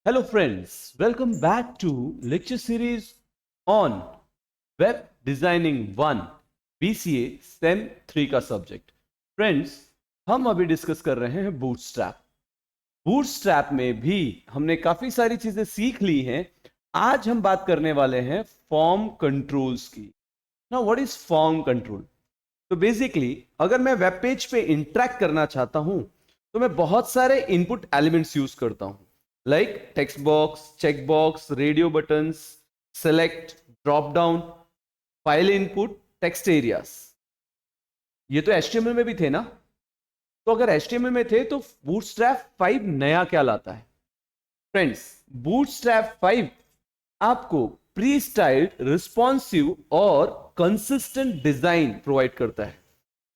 Hello friends, welcome back to lecture series on Web Designing 1 BCA STEM 3 का subject. Friends, हम अभी discuss कर रहे हैं बूटस्ट्रैप। बूटस्ट्रैप में भी हमने काफी सारी चीजें सीख ली हैं। आज हम बात करने वाले हैं फॉर्म कंट्रोल्स की। Now what is form control? तो बेसिकली अगर मैं वेब पेज पे इंटरेक्ट करना चाहता हूं तो मैं बहुत सारे इनपुट एलिमेंट्स यूज करता हूं, like text box, check box, radio buttons, select, drop down, file input, text areas. ये तो HTML में भी थे ना? तो अगर HTML में थे तो बूटस्ट्रैप 5 नया क्या लाता है? फ्रेंड्स, बूटस्ट्रैप 5 आपको प्री स्टाइल्ड, रिस्पॉन्सिव और कंसिस्टेंट डिजाइन प्रोवाइड करता है।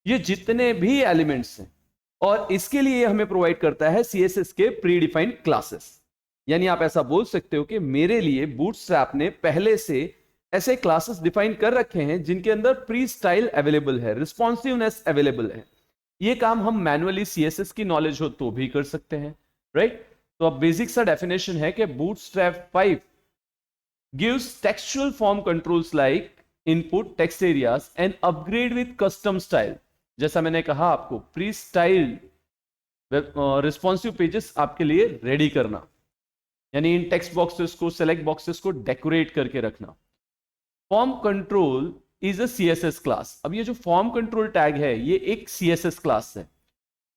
ये जितने भी एलिमेंट्स हैं, और इसके लिए हमें प्रोवाइड करता है CSS के प्री डिफाइंड क्लासेस। यानी आप ऐसा बोल सकते हो कि मेरे लिए बूटस्ट्रैप ने पहले से ऐसे क्लासेस डिफाइन कर रखे हैं जिनके अंदर प्री स्टाइल अवेलेबल है, रिस्पॉन्सिवनेस अवेलेबल है। ये काम हम मैनुअली CSS की नॉलेज हो तो भी कर सकते हैं, राइट? तो अब बेसिक सा डेफिनेशन है कि bootstrap 5 gives textual form controls like input, text areas and upgrade with custom style। जैसा मैंने कहा, आपको प्री स्टाइल्ड रिस्पॉन्सिव पेजेस आपके लिए रेडी करना, यानी इन टेक्स्ट बॉक्सेस को, सेलेक्ट बॉक्सेस को डेकोरेट करके रखना। Form control is a CSS class. अब ये जो फॉर्म कंट्रोल टैग है, ये एक CSS क्लास है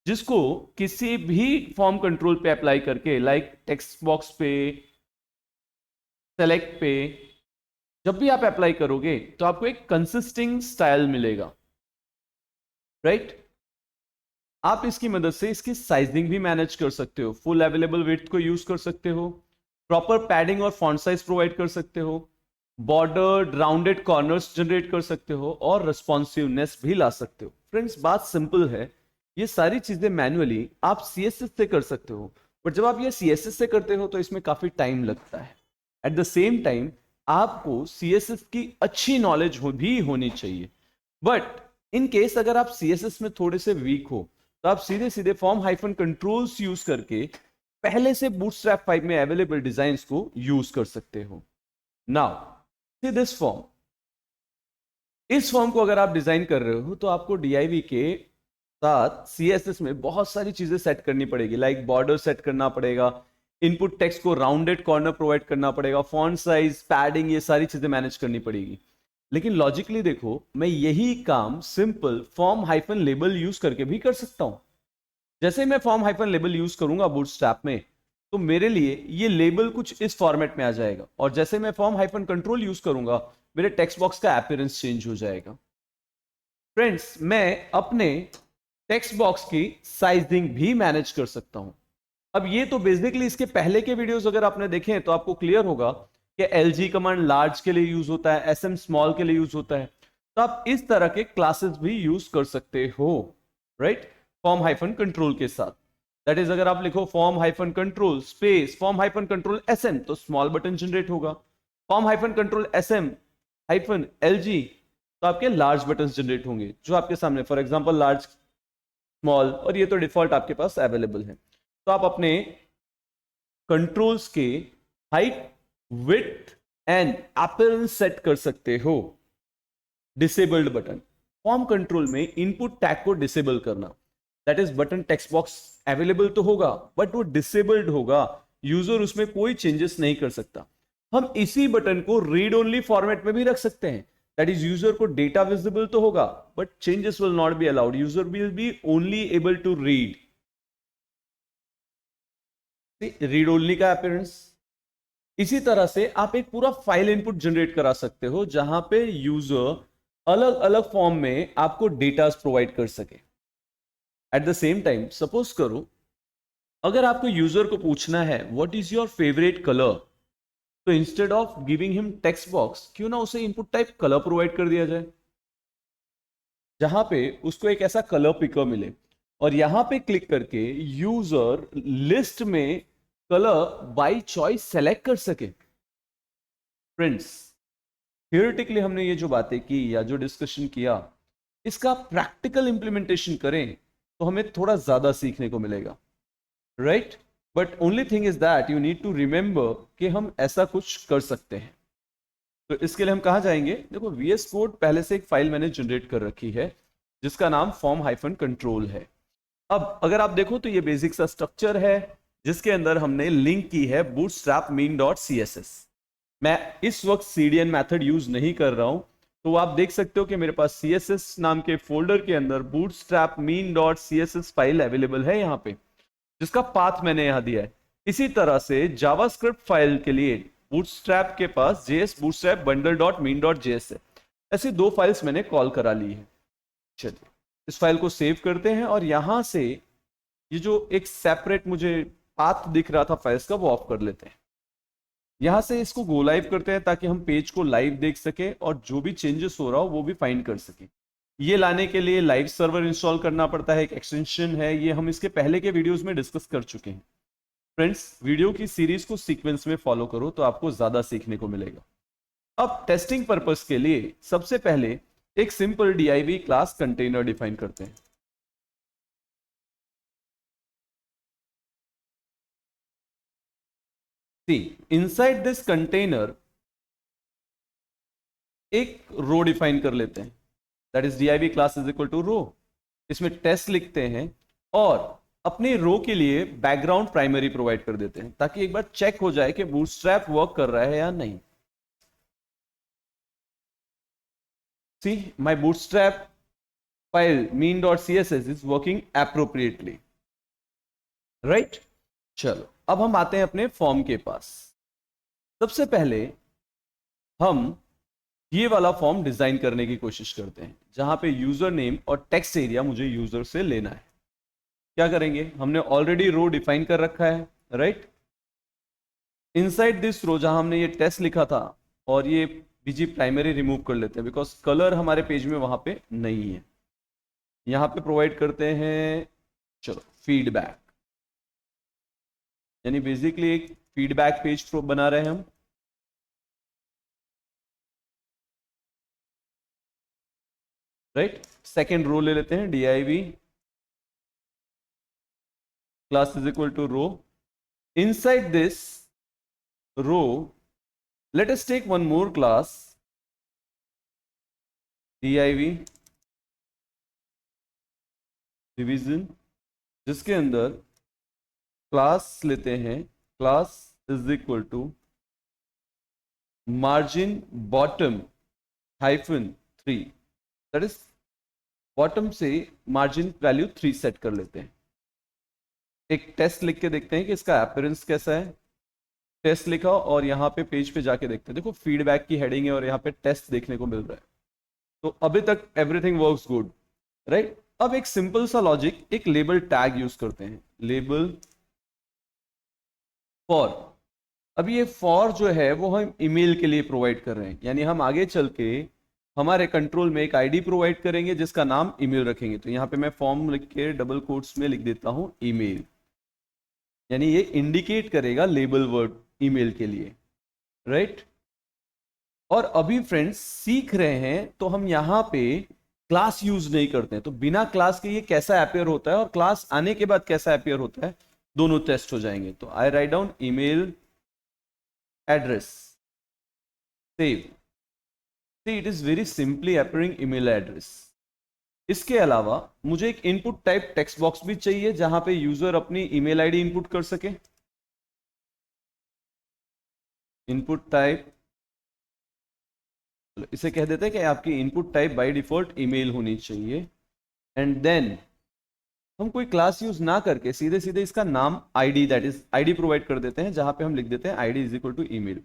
जिसको किसी भी फॉर्म कंट्रोल पे अप्लाई करके, लाइक टेक्स्ट बॉक्स पे, सेलेक्ट पे, जब भी आप अप्लाई करोगे तो आपको एक कंसिस्टिंग स्टाइल मिलेगा, राइट? आप इसकी मदद से इसकी साइजिंग भी मैनेज कर सकते हो, फुल अवेलेबल विड्थ को यूज कर सकते हो, प्रॉपर पैडिंग और फॉन्ट साइज प्रोवाइड कर सकते हो, बॉर्डर, राउंडेड कॉर्नर्स जनरेट कर सकते हो और रिस्पॉन्सिवनेस भी ला सकते हो। फ्रेंड्स, बात सिंपल है, ये सारी चीजें मैनुअली आप CSS से कर सकते हो, बट जब आप ये CSS से करते हो तो इसमें काफी टाइम लगता है। एट द सेम टाइम आपको CSS की अच्छी नॉलेज भी होनी चाहिए। बट इन केस अगर आप CSS में थोड़े से वीक हो तो आप सीधे सीधे फॉर्म हाइफन कंट्रोल्स यूज करके पहले से बूटस्ट्रैप 5 में अवेलेबल डिजाइन्स को यूज कर सकते हो। Now see this form. इस फॉर्म को अगर आप डिजाइन कर रहे हो तो आपको DIV के साथ CSS में बहुत सारी चीजें सेट करनी पड़ेगी, लाइक बॉर्डर सेट करना पड़ेगा, इनपुट टेक्स्ट को राउंडेड कॉर्नर प्रोवाइड करना पड़ेगा, फॉन्ट साइज, पैडिंग, ये सारी चीजें मैनेज करनी पड़ेगी। लेकिन लॉजिकली देखो, मैं यही काम simple form hyphen label use करके भी कर सकता हूं। जैसे मैं फॉर्म हाइफन लेबल यूज करूंगा बूटस्ट्रैप में तो मेरे लिए ये लेबल कुछ इस फॉर्मेट में आ जाएगा, और जैसे मैं फॉर्म हाइफन कंट्रोल यूज करूंगा मेरे टेक्स्ट बॉक्स का अपीयरेंस चेंज हो जाएगा। फ्रेंड्स, मैं अपने टेक्स्ट बॉक्स की साइजिंग भी मैनेज कर सकता हूं। अब ये तो बेसिकली इसके पहले के वीडियोस अगर आपने देखे तो आपको क्लियर होगा कि LG कमांड लार्ज के लिए यूज होता है, SM स्मॉल के लिए यूज होता है। तो आप इस तरह के क्लासेस भी यूज कर सकते हो, राइट? फॉर्म हाइफन कंट्रोल के साथ। दैट इज, अगर आप लिखो form hyphen control space form hyphen control SM तो स्मॉल बटन जनरेट होगा, form hyphen control SM hyphen LG तो आपके लार्ज बटन जनरेट होंगे जो आपके सामने, फॉर एग्जाम्पल लार्ज, स्मॉल, और ये तो डिफॉल्ट आपके पास अवेलेबल है। तो आप अपने कंट्रोल्स के height, width and appearance set कर सकते हो। डिसेबल्ड बटन, फॉर्म कंट्रोल में इनपुट टैग को डिसेबल करना, that is button text box available तो होगा बट वो डिसेबल्ड होगा, यूजर उसमें कोई चेंजेस नहीं कर सकता। हम इसी बटन को रीड ओनली फॉर्मेट में भी रख सकते हैं, दैट इज यूजर को डेटा विजिबल तो होगा but changes will not be allowed, user will be only able to read. Read only का अपीयरेंस। इसी तरह से आप एक पूरा फाइल इनपुट जनरेट करा सकते हो जहां पे यूजर अलग अलग फॉर्म में आपको डेटा प्रोवाइड कर सके। At the same time suppose करो अगर आपको यूजर को पूछना है what is your favourite colour, तो instead of giving him text box, क्यों ना उसे इनपुट टाइप कलर प्रोवाइड कर दिया जाए, जहां पे उसको एक ऐसा कलर पिकर मिले और यहां पे क्लिक करके यूजर लिस्ट में कलर बाय चॉइस सेलेक्ट कर सके। फ्रेंड्स, थियोरेटिकली हमने ये जो बातें की या जो डिस्कशन किया, इसका प्रैक्टिकल इंप्लीमेंटेशन करें तो हमें थोड़ा ज्यादा सीखने को मिलेगा, right? But only thing is that you need to remember कि हम ऐसा कुछ कर सकते हैं। तो इसके लिए हम कहाँ जाएंगे? देखो VS कोड पहले से एक फाइल मैंने जनरेट कर रखी है जिसका नाम form-control है। अब अगर आप देखो तो ये बेसिक सा स्ट्रक्चर है जिसके अंदर हमने लिंक की है bootstrap main.css। मैं इस वक्त CDN मेथड यूज नहीं कर रहा हूं, तो आप देख सकते हो कि मेरे पास CSS नाम के फोल्डर के अंदर bootstrap main.css फाइल अवेलेबल है यहाँ पे, जिसका पाथ मैंने यहां दिया है। इसी तरह से जावास्क्रिप्ट फाइल के लिए बूटस्ट्रैप के पास JS bootstrap bundle.main.js है। ऐसी दो फाइल्स मैंने कॉल करा ली है। चलिए इस फाइल को सेव करते हैं और यहां से ये जो एक सेपरेट मुझे पाथ दिख रहा था फाइल्स का वो ऑफ कर लेते हैं। यहां से इसको गो लाइव करते हैं ताकि हम पेज को लाइव देख सके और जो भी चेंजेस हो रहा हो वो भी फाइंड कर सके। ये लाने के लिए लाइव सर्वर इंस्टॉल करना पड़ता है, एक एक्सटेंशन है, ये हम इसके पहले के वीडियोस में डिस्कस कर चुके हैं। फ्रेंड्स वीडियो की सीरीज को सीक्वेंस में फॉलो करो तो आपको ज्यादा सीखने को मिलेगा। अब टेस्टिंग पर्पस के लिए सबसे पहले एक simple div class container define करते हैं। सी इनसाइड दिस कंटेनर एक रो डिफाइन कर लेते हैं, that is div class is equal to row. इसमें टेस्ट लिखते हैं और अपनी रो के लिए बैकग्राउंड प्राइमरी प्रोवाइड कर देते हैं ताकि एक बार चेक हो जाए कि बूटस्ट्रैप वर्क कर रहा है या नहीं। See my bootstrap file mean.css is working appropriately, right. चलो अब हम आते हैं अपने फॉर्म के पास। सबसे पहले हम ये वाला फॉर्म डिजाइन करने की कोशिश करते हैं जहां पे यूजर नेम और टेक्स्ट एरिया मुझे यूजर से लेना है। क्या करेंगे? हमने ऑलरेडी रो डिफाइन कर रखा है, राइट। इनसाइड दिस रो जहां हमने ये टेस्ट लिखा था और ये बीजी प्राइमरी रिमूव कर लेते हैं बिकॉज कलर हमारे पेज में वहां पे नहीं है। यहां पे प्रोवाइड करते हैं चलो फीडबैक, यानी बेसिकली एक फीडबैक पेज बना रहे हैं हम। राइट, सेकेंड रो ले लेते हैं div class is equal to row. Inside this row let us take one more class div division, जिसके अंदर क्लास लेते हैं class is equal to margin bottom -3, that is bottom से मार्जिन वैल्यू 3 सेट कर लेते हैं। एक टेस्ट लिख के देखते हैं कि इसका अपीयरेंस कैसा है। टेस्ट लिखा और यहाँ पे पेज पे जाके देखते हैं, देखो फीडबैक की हेडिंग है और यहाँ पे टेस्ट देखने को मिल रहा है। तो अभी तक एवरीथिंग वर्क्स गुड, राइट। अब एक सिंपल सा लॉजिक, एक लेबल टैग यूज करते हैं, लेबल फॉर। अभी ये फॉर जो है वो हम ईमेल के लिए प्रोवाइड कर रहे हैं, यानी हम आगे चल के हमारे कंट्रोल में एक आईडी प्रोवाइड करेंगे जिसका नाम ईमेल रखेंगे। तो यहाँ पे मैं फॉर्म लिख के डबल कोट्स में लिख देता हूं ईमेल, यानी ये इंडिकेट करेगा लेबल वर्ड ईमेल के लिए, राइट। और अभी फ्रेंड्स सीख रहे हैं तो हम यहाँ पे क्लास यूज नहीं करते हैं, तो बिना क्लास के ये कैसा अपीयर होता है और क्लास आने के बाद कैसा अपीयर होता है, दोनों टेस्ट हो जाएंगे। तो I write down email address, save. See, it is very simply appearing email address. इसके अलावा मुझे एक इनपुट टाइप टेक्स्ट बॉक्स भी चाहिए जहां पे यूजर अपनी ईमेल आईडी इनपुट कर सके। इनपुट टाइप, इसे कह देते हैं कि आपकी input type by default email होनी चाहिए। एंड देन हम कोई क्लास यूज ना करके सीधे सीधे इसका नाम ID, that is ID provide कर देते हैं जहां पे हम लिख देते हैं ID is equal to email.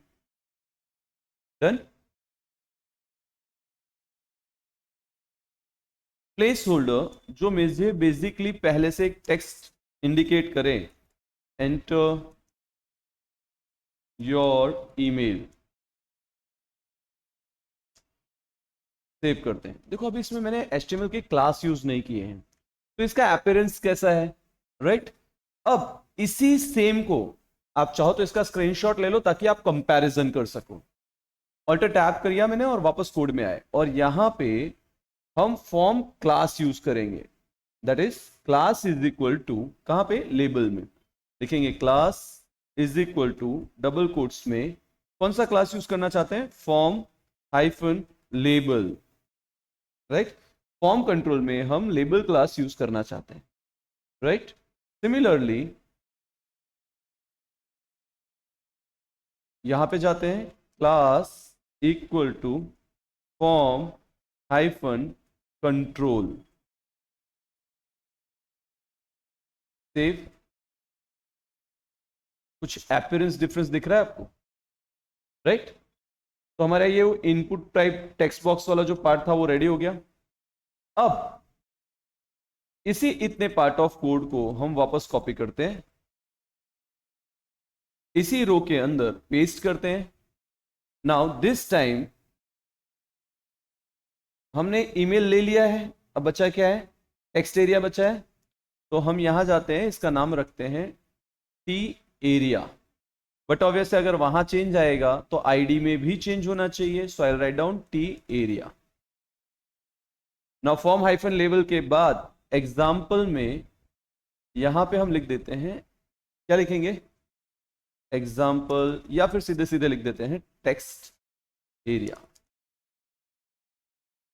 Done. Placeholder जो मुझे बेसिकली पहले से एक टेक्स्ट इंडिकेट करे, एंटर योर ईमेल, सेव करते हैं। देखो अभी इसमें मैंने HTML की क्लास यूज नहीं किए हैं तो इसका अपीयरेंस कैसा है, राइट। अब इसी सेम को आप चाहो तो इसका स्क्रीनशॉट ले लो ताकि आप कंपैरिजन कर सको। ऑल्टर टैब किया मैंने और वापस कोड में आए और यहां पे हम फॉर्म क्लास यूज करेंगे, that is class is equal to कहां पे, लेबल में। लिखेंगे class is equal to double quotes में कौन सा क्लास यूज करना चाहते हैं, form hyphen label, right. Form control में हम लेबल क्लास यूज करना चाहते हैं, राइट। सिमिलरली यहां पे जाते हैं, class equal to form hyphen control, save. कुछ अपीयरेंस डिफरेंस दिख रहा है आपको, राइट। तो हमारा ये इनपुट टाइप टेक्स्ट बॉक्स वाला जो पार्ट था वो रेडी हो गया। अब इसी इतने पार्ट ऑफ कोड को हम वापस कॉपी करते हैं, इसी रो के अंदर पेस्ट करते हैं। नाउ दिस टाइम हमने ईमेल ले लिया है, अब बचा क्या है, टेक्स्ट एरिया बचा है। तो हम यहां जाते हैं, इसका नाम रखते हैं टी एरिया। बट ऑब्वियसली अगर वहां चेंज आएगा तो आईडी में भी चेंज होना चाहिए, so I write down T area. Now form hyphen level के बाद एग्जाम्पल में यहां पे हम लिख देते हैं, क्या लिखेंगे, एग्जाम्पल, या फिर सीधे सीधे लिख देते हैं टेक्स्ट एरिया।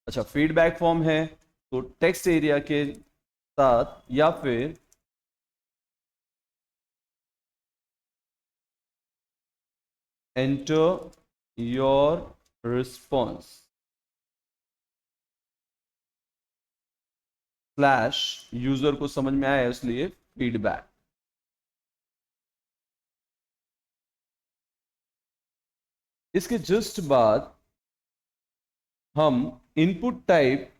अच्छा, फीडबैक फॉर्म है तो टेक्स्ट एरिया के साथ, या फिर enter your response slash user को समझ में आया इसलिए फीडबैक। इसके जस्ट बाद हम इनपुट टाइप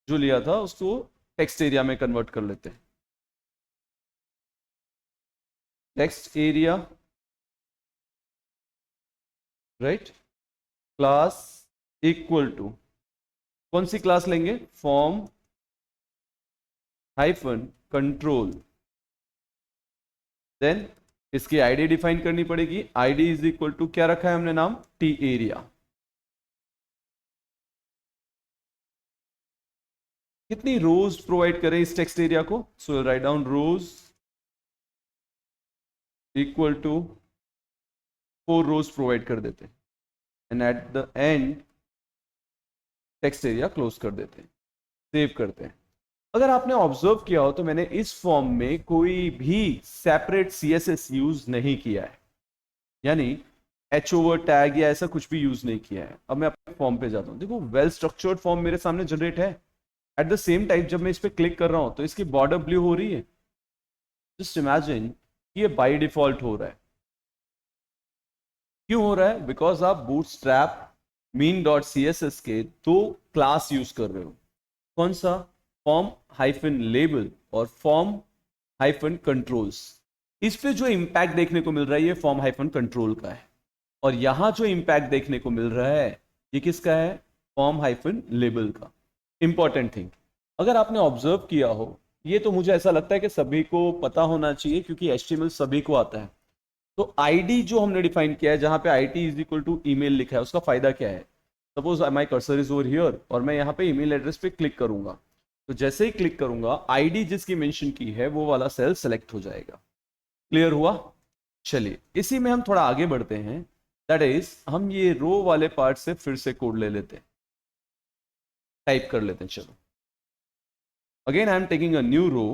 जो लिया था उसको टेक्स्ट एरिया में कन्वर्ट कर लेते हैं। Text area, right, class equal to कौन सी क्लास लेंगे, फॉर्म हाइफन कंट्रोल। देन इसकी आईडी डिफाइन करनी पड़ेगी, आईडी इज इक्वल टू क्या रखा है हमने नाम, टी एरिया। कितनी रोज प्रोवाइड करें इस टेक्स्ट एरिया को, so write down rows equal to 4 rows provide कर देते हैं, and at the end text area close कर देते हैं, सेव करते हैं। अगर आपने ऑब्जर्व किया हो तो मैंने इस फॉर्म में कोई भी सेपरेट सीएसएस यूज नहीं किया है, यानी एच ओवर टैग या ऐसा कुछ भी यूज नहीं किया है। अब मैं अपने फॉर्म पे जाता हूं, देखो वेल स्ट्रक्चर्ड फॉर्म मेरे सामने जनरेट है। एट द सेम टाइम जब मैं इस पे क्लिक कर रहा हूं तो इसकी बॉर्डर ब्लू हो रही है। जस्ट इमेजिन ये बाय डिफॉल्ट हो रहा है। क्यों हो रहा है, बिकॉज आप bootstrap min dot C S S के 2 क्लास यूज कर रहे हो। कौन सा, फॉर्म हाइफन लेबल और फॉर्म हाइफन कंट्रोल्स। इस पे जो इंपैक्ट देखने को मिल रहा है ये फॉर्म हाइफन कंट्रोल का है, और यहां जो इंपैक्ट देखने को मिल रहा है ये किसका है, फॉर्म हाइफन लेबल का। इंपॉर्टेंट थिंग, अगर आपने ऑब्जर्व किया हो, ये तो मुझे ऐसा लगता है कि सभी को पता होना चाहिए क्योंकि HTML सभी को आता है। तो आईडी जो हमने डिफाइन किया है, जहां पे ID is equal to email लिखा है, उसका फायदा क्या है। Suppose my cursor is over here और मैं यहाँ पे ईमेल एड्रेस पे क्लिक करूंगा, तो जैसे ही क्लिक करूंगा आईडी जिसकी मेंशन की है वो वाला सेल सेलेक्ट हो जाएगा। क्लियर हुआ। चलिए इसी में हम थोड़ा आगे बढ़ते हैं, दैट इज हम ये रो वाले पार्ट से फिर से कोड ले लेते हैं, टाइप कर लेते हैं। चलो again I am taking a new row,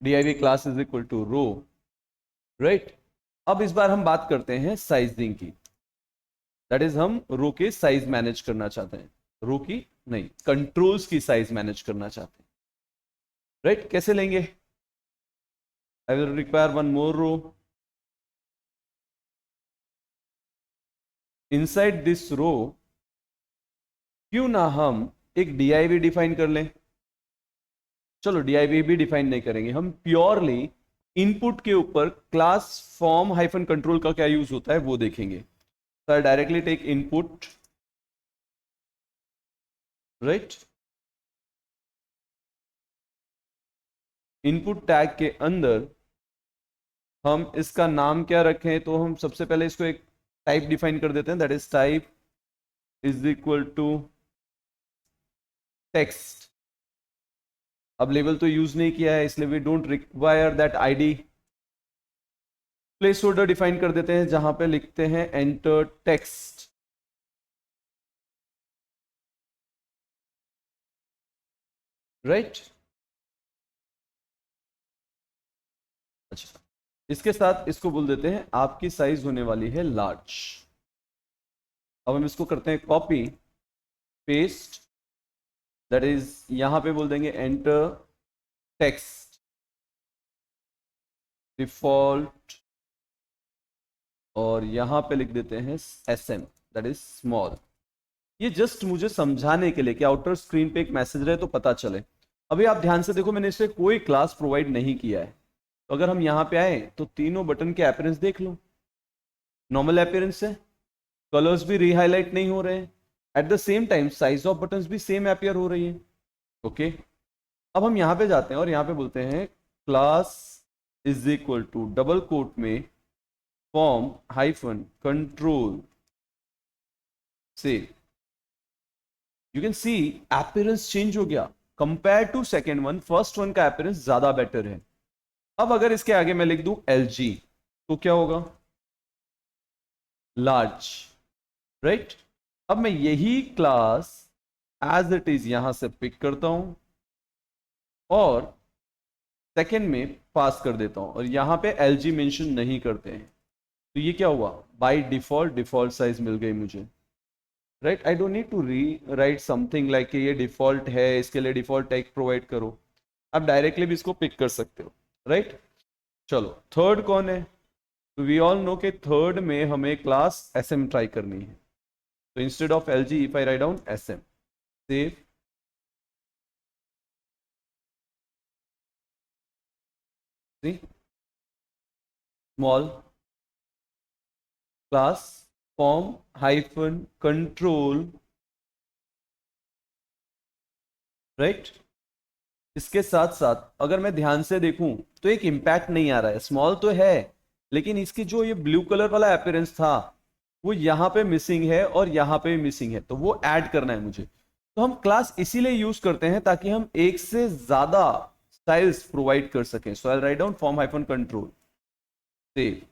div class is equal to row, right. अब इस बार हम बात करते हैं साइजिंग की, दैट इज हम रो के साइज मैनेज करना चाहते हैं, रो की नहीं, कंट्रोल्स की साइज मैनेज करना चाहते हैं, राइट। कैसे लेंगे, I will require one more row, inside this row क्यों ना हम एक div डिफाइन कर लें। चलो div भी डिफाइन नहीं करेंगे, हम प्योरली इनपुट के ऊपर क्लास फॉर्म हाइफन कंट्रोल का क्या यूज होता है वो देखेंगे। Sir directly take input, right, input tag के अंदर हम इसका नाम क्या रखें, तो हम सबसे पहले इसको एक टाइप डिफाइन कर देते हैं, that is type is equal to text. अब लेबल तो यूज नहीं किया है, इसलिए we don't require that ID. Placeholder define कर देते हैं, जहां पे लिखते हैं एंटर टेक्स्ट। राइट। अच्छा, इसके साथ इसको बोल देते हैं आपकी साइज होने वाली है लार्ज। अब हम इसको करते हैं कॉपी पेस्ट, दैट इज यहां पे बोल देंगे एंटर टेक्स्ट डिफॉल्ट, और यहां पे लिख देते हैं SM, दैट इज स्मॉल। ये जस्ट मुझे समझाने के लिए कि आउटर स्क्रीन पे एक मैसेज रहे तो पता चले। अभी आप ध्यान से देखो, मैंने इसे कोई क्लास प्रोवाइड नहीं किया है, तो अगर हम यहां पे आए तो तीनों बटन के अपीयरेंस देख लो, नॉर्मल अपीयरेंस है, कलर्स भी रीहाईलाइट नहीं हो रहे हैं, eight the same time size of buttons भी सेम अपीयर हो रही है। ओके, अब हम यहां पे जाते हैं और यहां पे बोलते हैं class is equal to double quote में फॉर्म हाइफन कंट्रोल से, you can see appearance change हो गया compare to second one. First one का अपीयरेंस ज्यादा बेटर है। अब अगर इसके आगे मैं लिख दूं LG तो क्या होगा, लार्ज। राइट। अब मैं यही क्लास एज इट इज यहां से पिक करता हूं और सेकेंड में पास कर देता हूं, और यहां पे LG मेंशन नहीं करते हैं, तो ये क्या हुआ, बाय डिफॉल्ट डिफॉल्ट साइज मिल गई मुझे। Right, I don't need to rewrite something like ये डिफॉल्ट है, इसके लिए डिफॉल्ट टैग प्रोवाइड करो, आप डायरेक्टली भी इसको पिक कर सकते हो। राइट। चलो थर्ड कौन है, तो वी ऑल नो के थर्ड में हमें क्लास SM ट्राई करनी है, तो instead of LG if I write down SM, save, small class form hyphen control. Right. इसके साथ साथ अगर मैं ध्यान से देखूं तो एक इंपैक्ट नहीं आ रहा है, स्मॉल तो है लेकिन इसकी जो ये ब्लू कलर वाला अपीयरेंस था वो यहां पे मिसिंग है और यहां पे भी मिसिंग है, तो वो ऐड करना है मुझे। तो हम क्लास इसीलिए यूज करते हैं ताकि हम एक से ज्यादा स्टाइल्स प्रोवाइड कर सकें। So I write down form hyphen control save,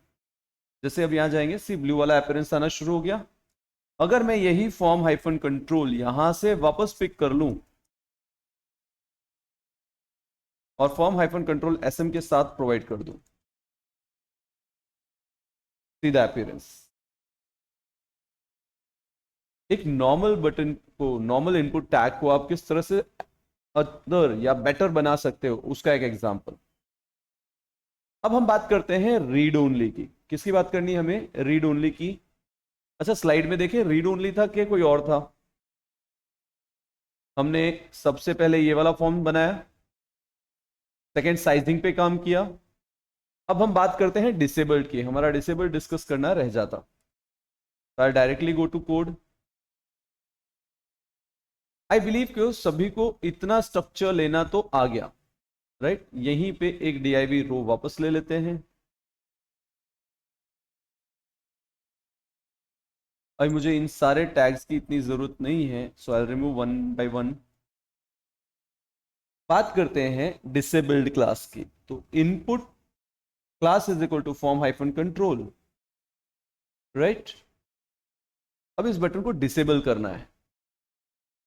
जैसे अब यहां जाएंगे सी ब्लू वाला अपीयरेंस आना शुरू हो गया। अगर मैं यही फॉर्म हाइफन कंट्रोल यहां से वापस पिक कर लूं और फॉर्म हाइफन कंट्रोल SM के साथ प्रोवाइड कर दूं, सीधा अपीयरेंस। एक नॉर्मल बटन को, नॉर्मल इनपुट टैग को आप किस तरह से अदर या बेटर बना सकते हो उसका एक एग्जांपल। अब हम बात करते हैं रीड ओनली की। किसकी बात करनी है हमें, रीड ओनली की। अच्छा स्लाइड में देखें रीड ओनली था कि कोई और था। हमने सबसे पहले ये वाला फॉर्म बनाया, सेकेंड साइजिंग पे काम किया। अब हम बात करते हैं डिसेबल्ड की, हमारा डिसेबल्ड डिस्कस करना रह जाता। Directly go to code. I believe कि सभी को इतना स्ट्रक्चर लेना तो आ गया। राइट, यहीं पे एक div रो वापस ले लेते हैं। अब मुझे इन सारे टैग्स की इतनी जरूरत नहीं है, so I remove one by one. बात करते हैं डिसेबल्ड क्लास की, तो input class is equal to form hyphen control. Right. अब इस बटन को डिसेबल करना है,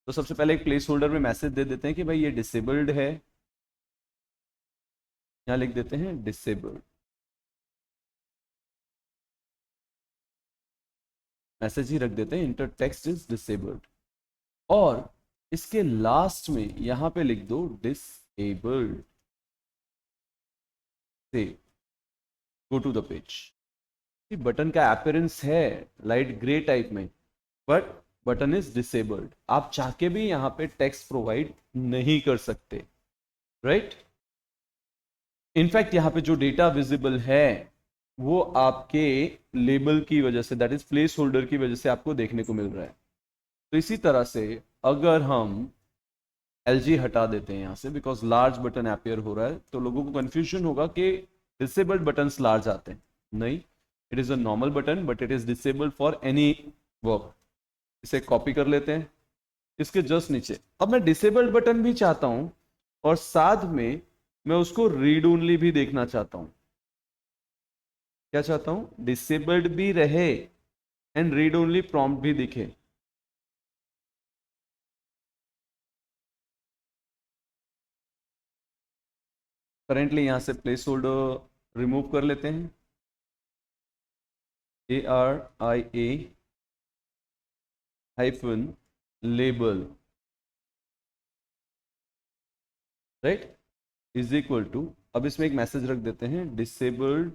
तो सबसे पहले एक प्लेस होल्डर में मैसेज दे देते हैं कि भाई ये डिसेबल्ड है, यहां लिख देते हैं डिसेबल्ड। मैसेज ही रख देते हैं इंटर टेक्स्ट इज डिसेबल्ड, और इसके लास्ट में यहां पे लिख दो डिसेबल्ड से go to the page. Button का अपीयरेंस है लाइट ग्रे टाइप में, बट बटन इज डिसेबल्ड। आप चाह के भी यहां पे टेक्स्ट प्रोवाइड नहीं कर सकते। राइट। इनफैक्ट यहां पे जो डेटा विजिबल है वो आपके लेबल की वजह से, दैट इज प्लेस होल्डर की वजह से आपको देखने को मिल रहा है। तो इसी तरह से अगर हम LG हटा देते हैं यहां से, बिकॉज लार्ज बटन अपीयर हो रहा है, तो लोगों को कंफ्यूजन होगा कि डिसेबल्ड बटन्स लार्ज आते हैं। नहीं, it is a normal button but it is disabled for any work. इसे कॉपी कर लेते हैं, इसके जस्ट नीचे अब मैं डिसेबल्ड बटन भी चाहता हूं और साथ में मैं उसको रीड ओनली भी देखना चाहता हूं। क्या चाहता हूं? डिसेबल्ड भी रहे एंड रीड ओनली प्रॉम्प्ट भी दिखे। करेंटली यहां से प्लेस होल्डर रिमूव कर लेते हैं, ARIA hyphen label, right, is equal to, अब इसमें एक मैसेज रख देते हैं, डिसेबल्ड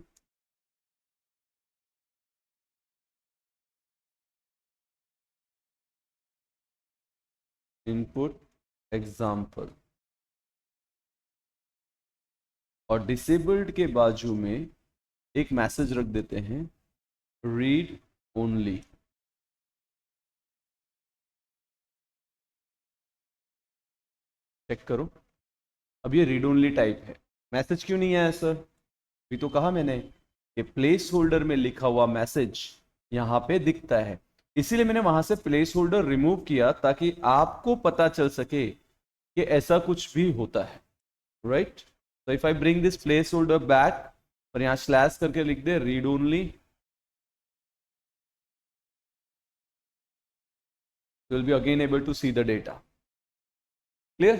इनपुट एग्जाम्पल, और डिसेबल्ड के बाजू में एक मैसेज रख देते हैं, रीड ओनली। चेक करो, अब ये रीड ओनली टाइप है। मैसेज क्यों नहीं आया सर? अभी तो कहा मैंने कि प्लेस होल्डर में लिखा हुआ मैसेज यहां पे दिखता है, इसीलिए मैंने वहां से प्लेस होल्डर रिमूव किया ताकि आपको पता चल सके कि ऐसा कुछ भी होता है, राइट। तो if I bring this place holder back और यहां स्लैश करके लिख they read only, you will be again able to see the data. Clear?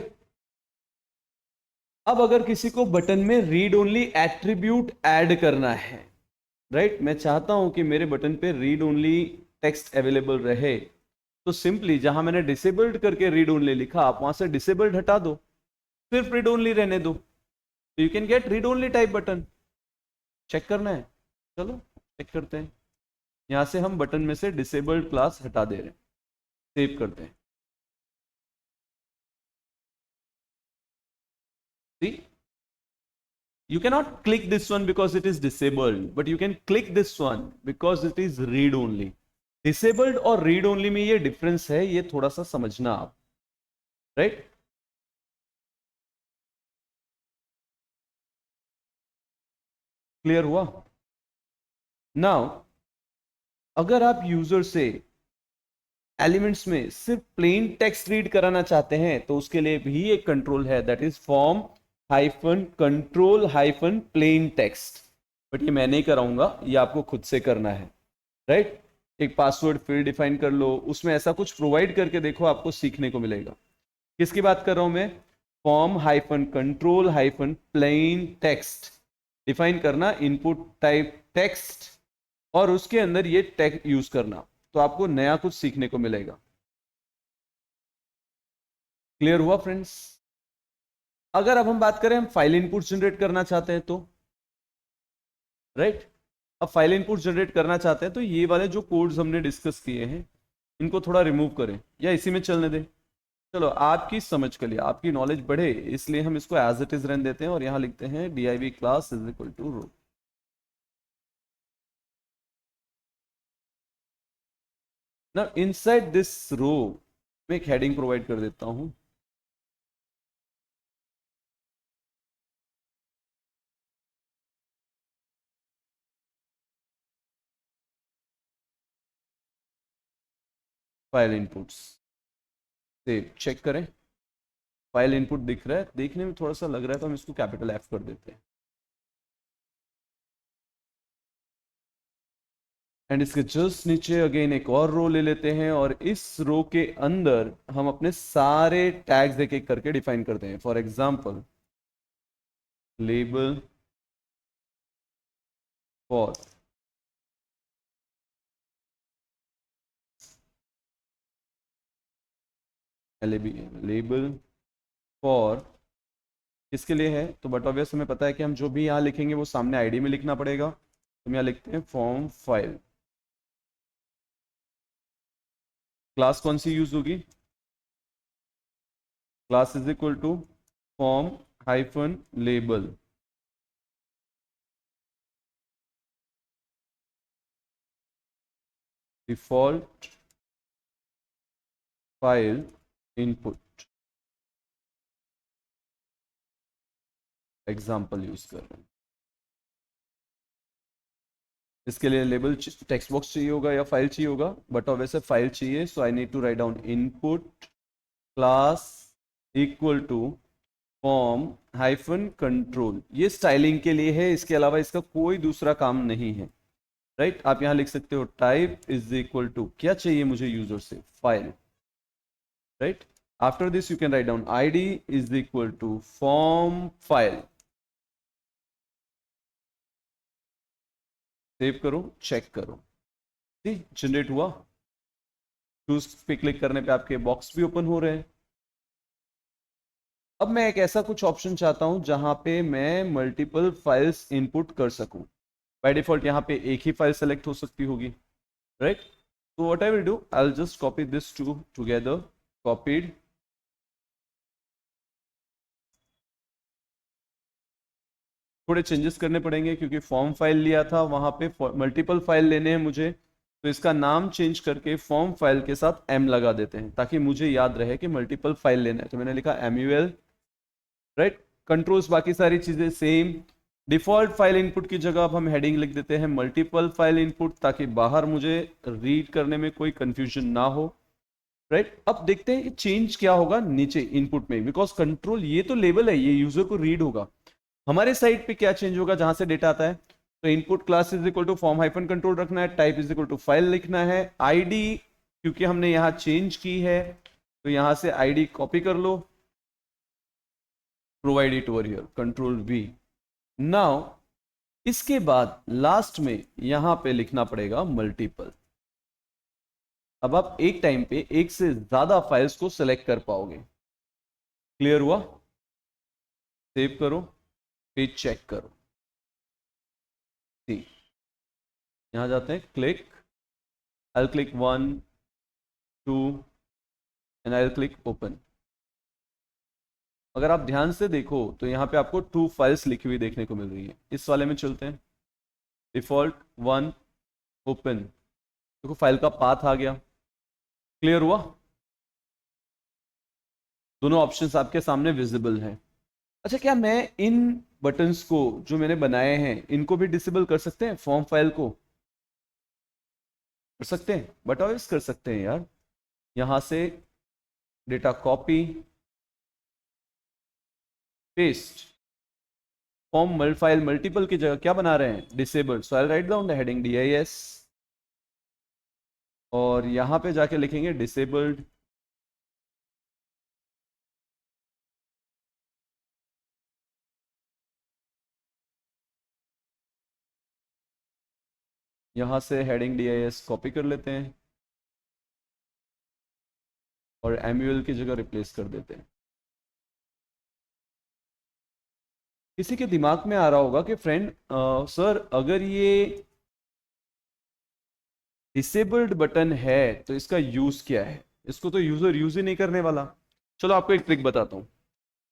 अब अगर किसी को बटन में रीड ओनली एट्रीब्यूट ऐड करना है, राइट, मैं चाहता हूं कि मेरे बटन पे रीड ओनली टेक्स्ट अवेलेबल रहे, तो सिंपली जहां मैंने डिसेबल्ड करके रीड ओनली लिखा, आप वहां से डिसेबल्ड हटा दो, सिर्फ रीड ओनली रहने दो, तो you can get read only type button. Check करना है? चलो चेक करते हैं। यहां से हम बटन में से डिसेबल्ड क्लास हटा दे रहे हैं, सेव करते हैं। See, you cannot click this one because it is disabled, but you can click this one because it is read only. Disabled और read only में ये difference है, ये थोड़ा सा समझना आप, right? Clear हुआ? Now, अगर आप यूजर से एलिमेंट्स में सिर्फ प्लेन टेक्स्ट रीड कराना चाहते हैं, तो उसके लिए भी एक कंट्रोल है, that is form hyphen control hyphen plain text, but ये मैं नहीं कराऊंगा, ये आपको खुद से करना है, राइट। एक पासवर्ड फील्ड डिफाइन कर लो, उसमें ऐसा कुछ प्रोवाइड करके देखो, आपको सीखने को मिलेगा। किसकी बात कर रहा हूं मैं? Form hyphen control hyphen plain text define करना, इनपुट टाइप टेक्स्ट, और उसके अंदर ये टेक्स्ट यूज करना, तो आपको नया कुछ सीखने को मिलेगा। क्लियर हुआ फ्रेंड्स? अगर अब हम बात करें, हम फाइल इनपुट जनरेट करना चाहते हैं तो, राइट, अब फाइल इनपुट जनरेट करना चाहते हैं तो ये वाले जो कोड्स हमने डिस्कस किए हैं, इनको थोड़ा रिमूव करें या इसी में चलने दें। चलो आपकी समझ के लिए, आपकी नॉलेज बढ़े, इसलिए हम इसको एज इट इज रहने देते हैं और यहां लिखते हैं div class is equal to row. ना इनसाइड दिस रो मैं एक हेडिंग प्रोवाइड कर देता हूं, फाइल इनपुट्स। सेव, चेक करें, फाइल इनपुट दिख रहा है, देखने में थोड़ा सा लग रहा है तो हम इसको कैपिटल F कर देते हैं, एंड इसके जस्ट नीचे अगेन एक और रो ले लेते हैं, और इस रो के अंदर हम अपने सारे टैग्स एक एक करके डिफाइन करते हैं। For example, label for label for किसके लिए है, तो बट ऑब्वियस हमें पता है कि हम जो भी यहाँ लिखेंगे वो सामने आईडी में लिखना पड़ेगा, तो हम यहाँ लिखते हैं फॉर्म फाइल। क्लास कौन सी यूज होगी? Class is equal to form hyphen label, default file input, example use कर रहे हैं। इसके लिए लेबल टेक्स्ट बॉक्स चाहिए होगा या फाइल चाहिए होगा, बट अब वैसे फाइल चाहिए, so I need to write down input class equal to form hyphen control, ये स्टाइलिंग के लिए है, इसके अलावा इसका कोई दूसरा काम नहीं है। राइट आप यहां लिख सकते हो टाइप इज इक्वल टू, क्या चाहिए मुझे यूजर से, file. Right after this you can write down id is equal to form file. Save करो, चेक करो, ठीक जनरेट हुआ। चूज पे क्लिक करने पे आपके बॉक्स भी ओपन हो रहे हैं। अब मैं एक ऐसा कुछ ऑप्शन चाहता हूं जहां पे मैं मल्टीपल फाइल्स इनपुट कर सकूं। बाय डिफॉल्ट यहाँ पे एक ही फाइल सेलेक्ट हो सकती होगी। Right so what I will do, I'll just copy this two together, copied, थोड़े चेंजेस करने पड़ेंगे क्योंकि फॉर्म फाइल लिया था, वहां पे मल्टीपल फाइल लेने हैं मुझे, तो इसका नाम चेंज करके फॉर्म फाइल के साथ m लगा देते हैं ताकि मुझे याद रहे कि मल्टीपल फाइल लेना है। तो मैंने लिखा MUL। राइट कंट्रोल्स बाकी सारी चीजें सेम। डिफॉल्ट फाइल इनपुट की जगह अब हम हेडिंग लिख देते हैं मल्टीपल फाइल इनपुट, ताकि बाहर मुझे रीड करने में कोई कंफ्यूजन ना हो। राइट अब देखते हैं कि चेंज क्या होगा नीचे इनपुट में, बिकॉज कंट्रोल ये तो लेवल है, ये यूजर को रीड होगा। हमारे साइड पे क्या चेंज होगा जहां से डेटा आता है, तो input class is equal to form hyphen control रखना है, type is equal to file लिखना है, आईडी क्योंकि हमने यहां चेंज की है तो यहां से आईडी कॉपी कर लो, provide it over here control V। Now इसके बाद लास्ट में यहां पे लिखना पड़ेगा मल्टीपल। अब आप एक टाइम पे एक से ज्यादा फाइल्स को सिलेक्ट कर पाओगे। क्लियर हुआ? सेव करो, फिर चेक करो। ठीक यहां जाते हैं, click, I click 1 2 and I click open. अगर आप ध्यान से देखो तो यहाँ पे आपको 2 फाइल्स लिखी हुई देखने को मिल रही है। इस वाले में चलते हैं, डिफॉल्ट 1 ओपन, देखो फाइल का पाथ आ गया। क्लियर हुआ? दोनों ऑप्शंस आपके सामने विजिबल हैं। अच्छा क्या मैं इन बटन्स को जो मैंने बनाए हैं इनको भी डिसेबल कर सकते हैं? फॉर्म फाइल को कर सकते हैं, बट ऑल्वेज कर सकते हैं यार। यहां से data copy paste, form file multiple की जगह क्या बना रहे हैं, disable. So I write down the heading DIS और यहां पे जाके लिखेंगे डिसेबल्ड। यहां से हेडिंग DIS कॉपी कर लेते हैं और MUL की जगह रिप्लेस कर देते हैं। किसी के दिमाग में आ रहा होगा कि फ्रेंड सर अगर ये डिसेबल्ड बटन है तो इसका यूज क्या है, इसको तो यूजर यूज ही नहीं करने वाला। चलो आपको एक ट्रिक बताता हूं।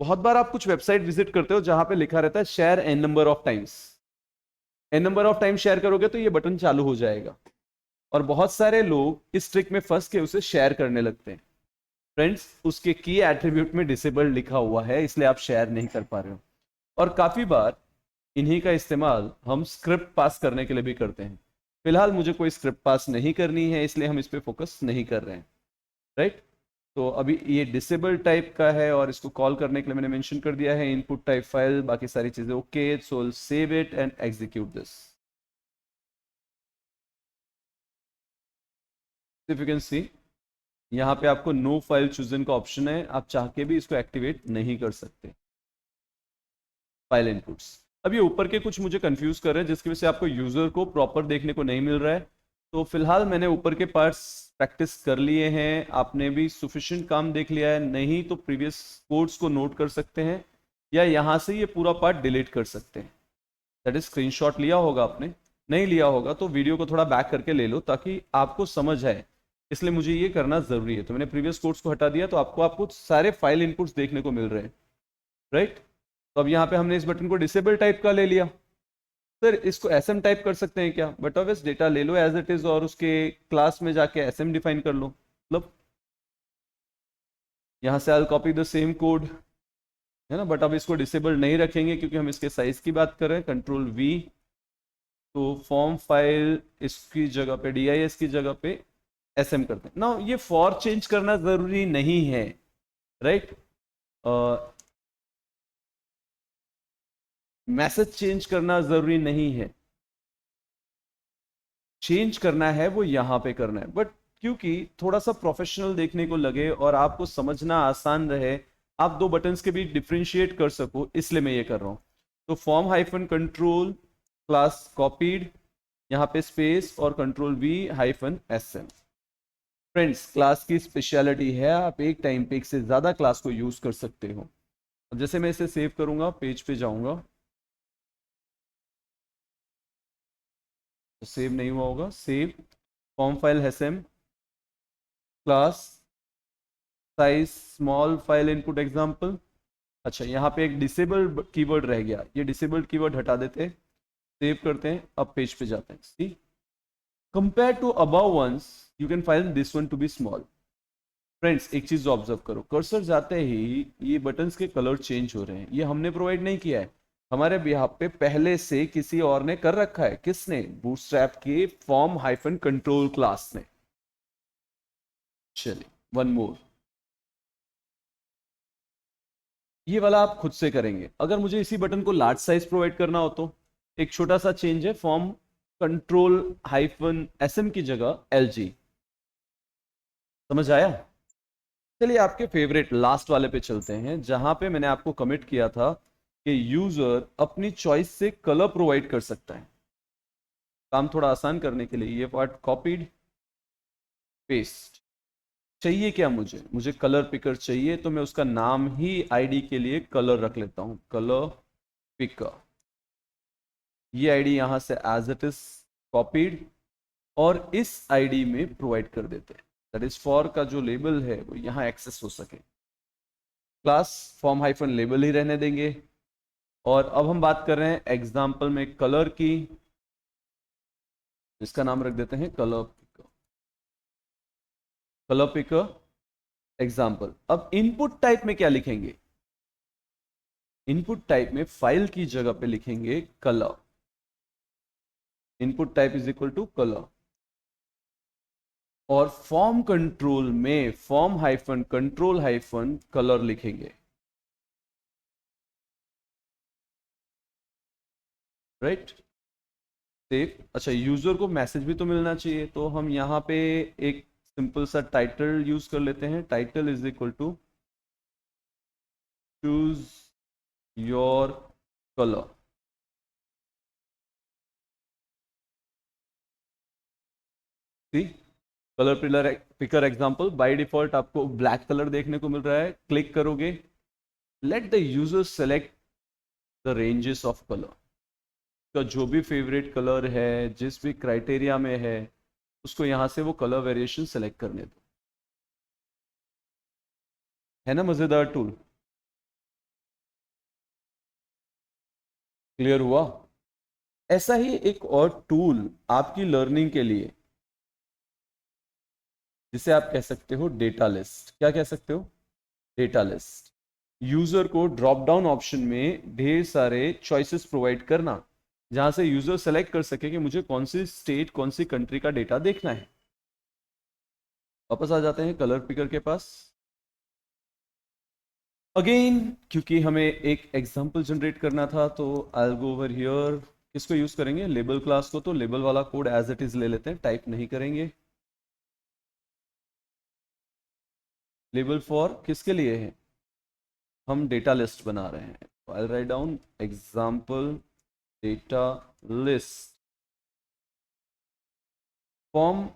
बहुत बार आप कुछ वेबसाइट विजिट करते हो जहां पे लिखा रहता है share n number of times, n number of time share करोगे तो ये बटन चालू हो जाएगा, और बहुत सारे लोग इस ट्रिक में फंस के उसे शेयर करने लगते हैं। फ्रेंड्स उसके की एट्रीब्यूट में डिसेबल्ड लिखा हुआ है, इसलिए आप शेयर नहीं कर पा रहे हो। और काफी बार इन्हीं का इस्तेमाल हम स्क्रिप्ट पास करने के लिए भी करते हैं। फिलहाल मुझे कोई स्क्रिप्ट पास नहीं करनी है, इसलिए हम इस पर फोकस नहीं कर रहे हैं। राइट तो अभी ये डिसेबल टाइप का है और इसको कॉल करने के लिए मैंने मेंशन कर दिया है इनपुट टाइप फाइल, बाकी सारी चीजें okay. So save it and execute this. If you can सी यहाँ पे आपको नो फाइल चूजन का ऑप्शन है, आप चाह के भी इसको एक्टिवेट नहीं कर सकते। फाइल इनपुट्स अब ये ऊपर के कुछ मुझे कंफ्यूज कर रहे हैं जिसकी वजह से आपको यूजर को प्रॉपर देखने को नहीं मिल रहा है। तो फिलहाल मैंने ऊपर के पार्ट्स प्रैक्टिस कर लिए हैं, आपने भी सुफिशिएंट काम देख लिया है, नहीं तो प्रीवियस कोड्स को नोट कर सकते हैं या यहाँ से ये पूरा पार्ट डिलीट कर सकते हैं। दैट इज स्क्रीनशॉट लिया होगा आपने, नहीं लिया होगा तो वीडियो को थोड़ा बैक करके ले लो ताकि आपको समझ आए, इसलिए मुझे ये करना जरूरी है। तो मैंने प्रीवियस कोड्स को हटा दिया तो आपको सारे फाइल इनपुट्स देखने को मिल रहे हैं। राइट तो अब यहाँ पे हमने इस बटन को डिसेबल टाइप का ले लिया। सर इसको SM टाइप कर सकते हैं क्या? बट ऑब्वियस डेटा ले लो एज इट इज और उसके क्लास में जाके SM डिफाइन कर लो। मतलब यहाँ से आई कॉपी द सेम कोड है ना, बट अब इसको डिसेबल नहीं रखेंगे क्योंकि हम इसके साइज की बात कर रहे हैं। कंट्रोल V, तो फॉर्म फाइल इसकी जगह पे DIS की जगह पे SM करते हैं ना। ये फॉर चेंज करना जरूरी नहीं है। राइट मैसेज चेंज करना जरूरी नहीं है, चेंज करना है वो यहां पे करना है, बट क्योंकि थोड़ा सा प्रोफेशनल देखने को लगे और आपको समझना आसान रहे, आप दो बटन्स के बीच डिफ्रेंशिएट कर सको, इसलिए मैं ये कर रहा हूं। तो form hyphen control class copied, यहाँ पे स्पेस और control V hyphen S M. Friends, class की स्पेशलिटी है आप एक टाइम पे एक से ज्यादा क्लास को यूज कर सकते हो। अब जैसे मैं इसे सेव करूंगा, पेज पे जाऊंगा, तो सेव नहीं हुआ होगा, save form file SM class size small file input example. अच्छा, यहाँ पे एक डिसेबल्ड कीवर्ड रह गया, ये डिसेबल्ड कीवर्ड हटा देते हैं, सेव करते हैं, अब पेज पे जाते हैं। See, compare to above once you can find this one to be small. Friends, एक चीज ऑब्जर्व करो, कर्सर जाते ही ये बटन्स के कलर चेंज हो रहे हैं, ये हमने प्रोवाइड नहीं किया है, हमारे बिहाफ पे पहले से किसी और ने कर रखा है। किसने? बूटस्ट्रैप के फॉर्म हाइफन कंट्रोल क्लास ने। चलिए, वन मोर, ये वाला आप खुद से करेंगे। अगर मुझे इसी बटन को लार्ज साइज प्रोवाइड करना हो तो एक छोटा सा चेंज है, फॉर्म कंट्रोल हाइफन एसएम की जगह एलजी। समझ आया? चलिए आपके फेवरेट लास्ट वाले पे चलते हैं, जहां पे मैंने आपको कमिट किया था कि यूजर अपनी चॉइस से कलर प्रोवाइड कर सकता है। काम थोड़ा आसान करने के लिए ये पार्ट कॉपीड पेस्ट। चाहिए क्या मुझे? मुझे कलर पिकर चाहिए, तो मैं उसका नाम ही आईडी के लिए कलर रख लेता हूं, कलर पिकर। ये आईडी यहां से एज इट इज कॉपीड और इस आईडी में प्रोवाइड कर देते हैं, दैट इज फॉर का जो लेबल है वो यहां एक्सेस हो सके। क्लास फॉर्म हाइफन लेबल ही रहने देंगे। और अब हम बात कर रहे हैं एग्जाम्पल में कलर की, इसका नाम रख देते हैं colour picker, colour picker example. अब इनपुट टाइप में क्या लिखेंगे? इनपुट टाइप में फाइल की जगह पे लिखेंगे colour. Input type is equal to colour. और फॉर्म कंट्रोल में form hyphen control hyphen colour लिखेंगे, राइट? सेव। अच्छा, यूजर को मैसेज भी तो मिलना चाहिए, तो हम यहां पे एक सिंपल सा टाइटल यूज कर लेते हैं, title is equal to choose your colour. See, colour pillar picker example, by default आपको ब्लैक कलर देखने को मिल रहा है। क्लिक करोगे, let the user select the ranges of colour, का जो भी फेवरेट कलर है, जिस भी क्राइटेरिया में है, उसको यहां से वो कलर वेरिएशन सेलेक्ट करने दो। है ना मजेदार टूल? क्लियर हुआ? ऐसा ही एक और टूल आपकी लर्निंग के लिए, जिसे आप कह सकते हो डेटा लिस्ट। क्या कह सकते हो? Data list. यूजर को ड्रॉप डाउन ऑप्शन में ढेर सारे चॉइसेस प्रोवाइड करना, जहां से यूजर सेलेक्ट कर सके कि मुझे कौन सी स्टेट, कौन सी कंट्री का डेटा देखना है। वापस आ जाते हैं कलर पिकर के पास। अगेन, क्योंकि हमें एक एग्जांपल जनरेट करना था, तो I will go over here. किसको यूज करेंगे? लेबल क्लास को। तो लेबल वाला कोड एज इट इज ले लेते हैं, टाइप नहीं करेंगे। लेबल फॉर किसके लिए है? हम डेटा लिस्ट बना रहे हैं, तो I write down example data list. Form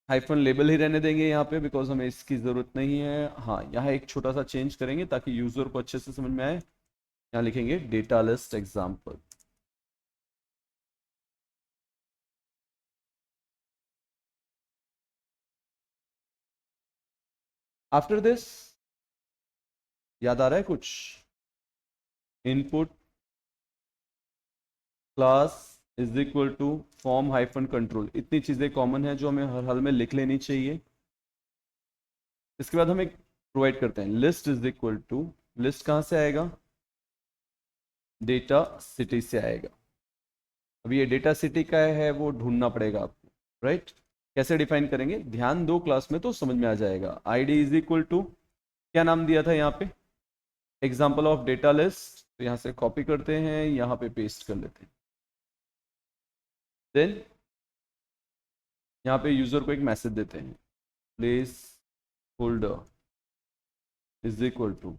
hyphen label ही रहने देंगे यहाँ पे, बिकॉज हमें इसकी जरूरत नहीं है। हाँ, यहाँ एक छोटा सा चेंज करेंगे ताकि यूजर को अच्छे से समझ में आए। यहाँ लिखेंगे data list example. After this, याद आ रहा है कुछ? Input class is equal to form hyphen control. इतनी चीजें कॉमन है जो हमें हर हाल में लिख लेनी चाहिए। इसके बाद हम एक प्रोवाइड करते हैं, list is equal to, list कहां से आएगा? डेटा सिटी से आएगा। अब ये डेटा सिटी का है वो ढूंढना पड़ेगा आपको, राइट? कैसे डिफाइन करेंगे? ध्यान दो, क्लास में तो समझ में आ जाएगा। आईडी इज इक्वल टू, क्या नाम दिया था यहाँ पे? एग्जाम्पल ऑफ डेटा लिस्ट तो यहाँ से कॉपी करते हैं, यहाँ पे पेस्ट कर लेते हैं। देन यहाँ पे यूजर को एक मैसेज देते हैं, placeholder is equal to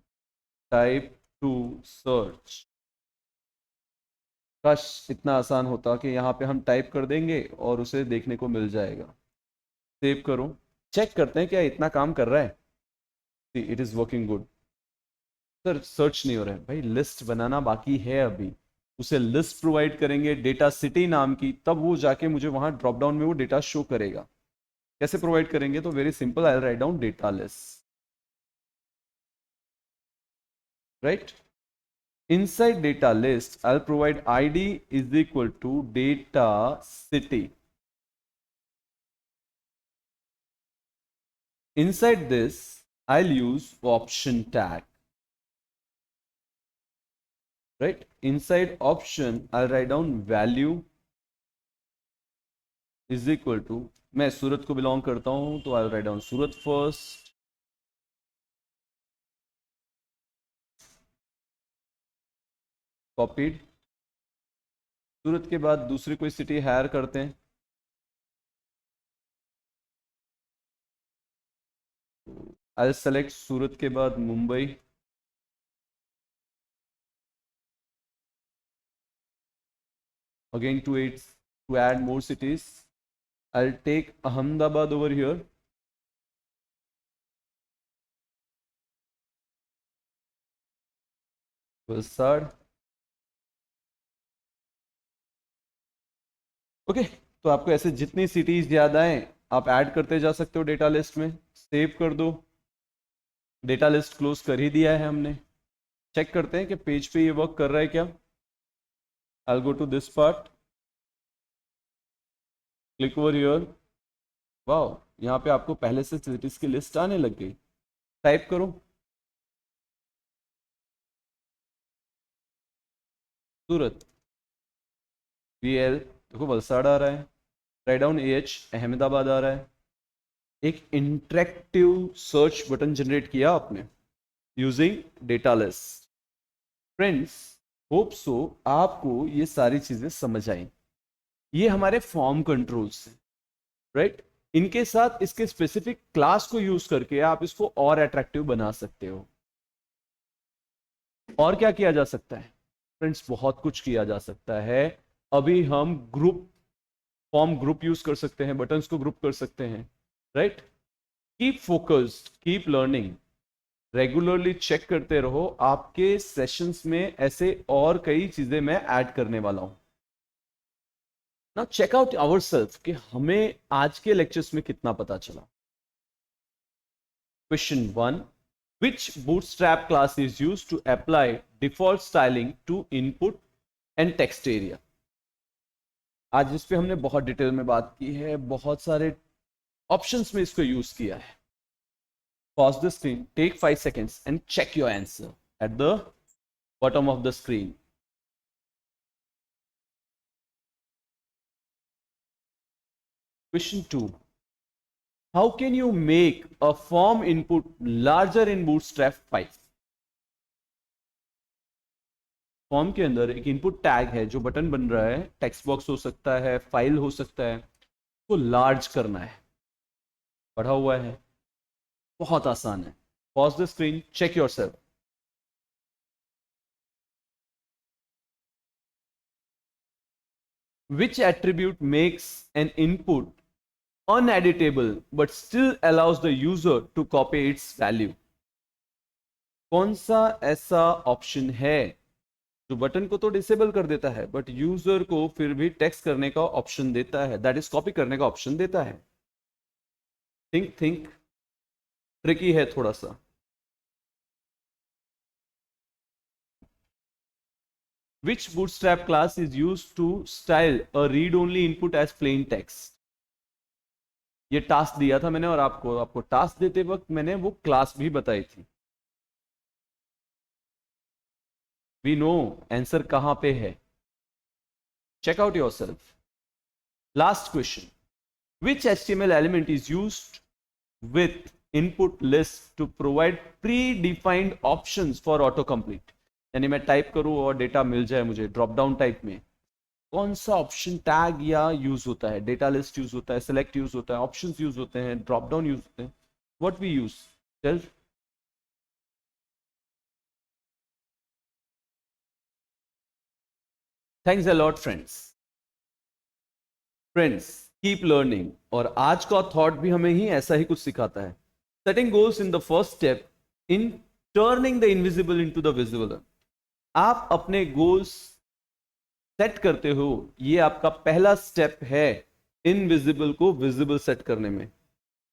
type to search. काश इतना आसान होता कि यहाँ पे हम टाइप कर देंगे और उसे देखने को मिल जाएगा। सेव करो, चेक करते हैं क्या इतना काम कर रहा है। See it is working good. Sir search नहीं हो रहा है भाई, लिस्ट बनाना बाकी है अभी। उसे लिस्ट प्रोवाइड करेंगे डेटा सिटी नाम की, तब वो जाके मुझे वहां ड्रॉप डाउन में वो डेटा शो करेगा। कैसे प्रोवाइड करेंगे? तो very simple, I write down data list, right. Inside data list, I'll provide ID is equal to data city. Inside this, I'll use option tag. Right? Inside option, I'll write down value is equal to, मैं सूरत को belong करता हूं तो I'll write down सूरत first. Copied. सूरत के बाद दूसरी कोई city higher करते हैं। I'll select सूरत के बाद Mumbai. Again to add more cities, I'll take Ahmedabad over here. Valsad. Okay तो आपको ऐसे जितनी सिटीज याद आए आप ऐड करते जा सकते हो डेटा लिस्ट में। सेव कर दो, डेटा लिस्ट क्लोज कर ही दिया है हमने। चेक करते हैं कि पेज पे ये वर्क कर रहा है क्या। I go to this part, click over here. Wow, यहाँ पे आपको पहले से सिटीज की लिस्ट आने लग गई। टाइप करो सूरत, VL, देखो वलसाड़ आ रहा है। राइट डाउन AH, अहमदाबाद आ रहा है। एक इंटरेक्टिव सर्च बटन जनरेट किया आपने using data list. Friends, hope so आपको ये सारी चीजें समझ आई। ये हमारे फॉर्म कंट्रोल्स हैं, राइट। इनके साथ इसके स्पेसिफिक क्लास को यूज करके आप इसको और अट्रैक्टिव बना सकते हो। और क्या किया जा सकता है फ्रेंड्स? बहुत कुछ किया जा सकता है। अभी हम फॉर्म ग्रुप यूज कर सकते हैं, बटन्स को ग्रुप कर सकते हैं, right. Keep focused, keep learning, regularly check करते रहो। आपके सेशंस में ऐसे और कई चीजें मैं ऐड करने वाला हूं ना। चेक आउट आवरसेल्फ कि हमें आज के लेक्चर्स में कितना पता चला। Question 1, which bootstrap class is used to apply default styling to input and text area? आज इस पे हमने बहुत डिटेल में बात की है, बहुत सारे ऑप्शंस में इसको यूज किया है। Pause the screen, take 5 seconds and check your answer at the bottom of the screen. Question 2. How can you make a form input larger in Bootstrap 5? Form के अंदर एक इनपुट टैग है, जो button बन रहा है, टेक्स्ट बॉक्स हो सकता है, फाइल हो सकता है, तो लार्ज करना है, बढ़ा हुआ है। बहुत आसान है। Pause the screen, check yourself. Which attribute makes an input uneditable but still allows the user to copy its value? कौन सा ऐसा ऑप्शन है जो बटन को तो डिसेबल कर देता है बट यूजर को फिर भी टेक्स्ट करने का ऑप्शन देता है, दैट इज कॉपी करने का ऑप्शन देता है? थिंक, ट्रिकी है थोड़ा सा। Which bootstrap class is used to style a read-only input as plain text? ये टास्क दिया था मैंने और आपको टास्क देते वक्त मैंने वो क्लास भी बताई थी। We know आंसर कहां पे है। Check out yourself. Last question. Which HTML element is used with input list to provide predefined options for autocomplete? यानी मैं टाइप करूं और डेटा मिल जाए मुझे ड्रॉप डाउन टाइप में, कौन सा ऑप्शन टैग या यूज होता है? डेटा लिस्ट यूज होता है, सेलेक्ट यूज होता है, ऑप्शंस यूज होते हैं, ड्रॉप डाउन यूज होते हैं, what we use? Tell. Thanks a lot friends. Friends keep learning, और आज का थॉट भी हमें ही ऐसा ही कुछ सिखाता है। Setting goals in the first step in turning the invisible into the visible. आप अपने गोल्स सेट करते हो, ये आपका पहला स्टेप है इनविजिबल को विजिबल सेट करने में,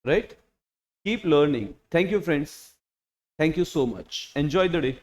right? Keep learning. Thank you friends, thank you so much, enjoy the day.